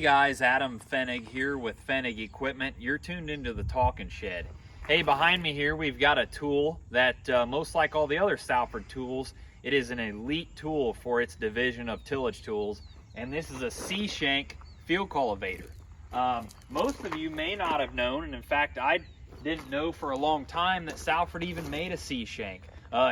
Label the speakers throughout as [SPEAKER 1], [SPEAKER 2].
[SPEAKER 1] Hey guys, Adam Fenig here with Fenig Equipment. You're tuned into the Talking Shed. Hey, behind me here we've got a tool that most like all the other Salford tools, it is an elite tool for its division of tillage tools, and this is a Shank field cultivator. Most of you may not have known, and in fact I didn't know for a long time that Salford even made a Shank.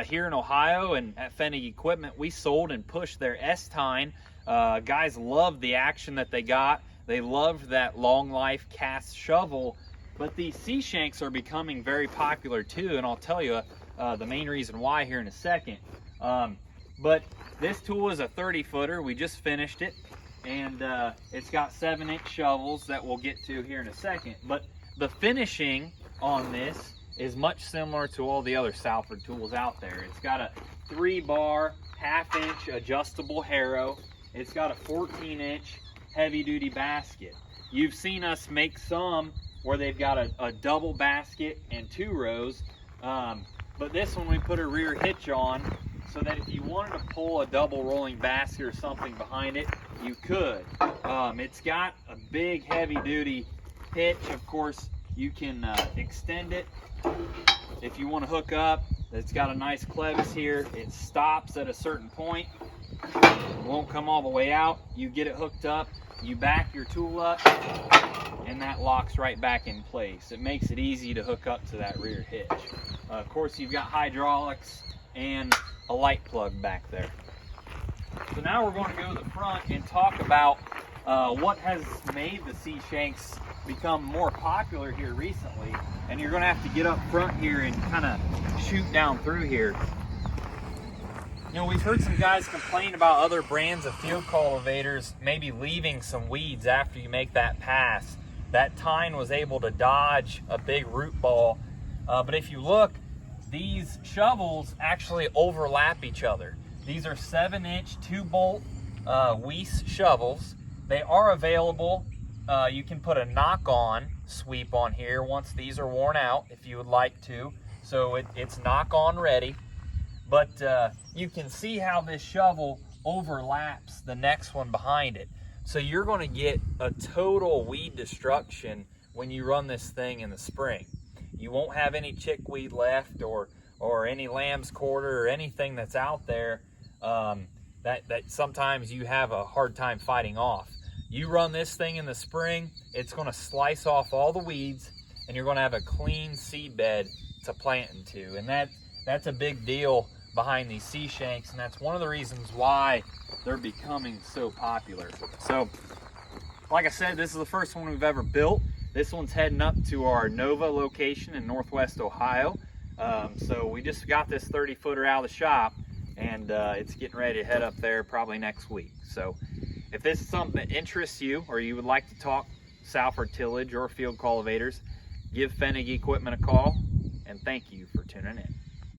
[SPEAKER 1] Here in Ohio and at Fenig Equipment, we sold and pushed their S Tine. Guys loved the action that they got. They loved that long life cast shovel, but these Shanks are becoming very popular too, and I'll tell you the main reason why here in a second. But this tool is a 30-footer. We just finished it, and it's got 7-inch shovels that we'll get to here in a second. But the finishing on this is much similar to all the other Salford tools out there. It's got a 3-bar, half-inch adjustable harrow. It's got a 14-inch heavy-duty basket. You've seen us make some where they've got a double basket and 2 rows, but this one we put a rear hitch on so that if you wanted to pull a double rolling basket or something behind it, you could. It's got a big heavy-duty hitch. Of course, you can extend it if you want to hook up. It's got a nice clevis here. It stops at a certain point. It won't come all the way out. You get it hooked up, you back your tool up, and that locks right back in place. It makes it easy to hook up to that rear hitch. Of course, you've got hydraulics and a light plug back there. So now we're going to go to the front and talk about what has made the Shanks become more popular here recently. And you're going to have to get up front here and kind of shoot down through here. You know, we've heard some guys complain about other brands of field cultivators maybe leaving some weeds after you make that pass. That Tine was able to dodge a big root ball, but if you look, these shovels actually overlap each other. These are 7-inch 2-bolt Weiss shovels. They are available. You can put a knock-on sweep on here once these are worn out if you would like to. So it's knock-on ready. But you can see how this shovel overlaps the next one behind it. So you're going to get a total weed destruction when you run this thing in the spring. You won't have any chickweed left or any lamb's quarter or anything that's out there that sometimes you have a hard time fighting off. You run this thing in the spring, it's going to slice off all the weeds, and you're going to have a clean seed bed to plant into. And that's a big deal behind these Shanks, and that's one of the reasons why they're becoming so popular. So, like I said, this is the first one we've ever built. This one's heading up to our Nova location in Northwest Ohio. So we just got this 30-footer out of the shop, and it's getting ready to head up there probably next week. So if this is something that interests you, or you would like to talk Salford tillage or field cultivators, give Fenig Equipment a call, and thank you for tuning in.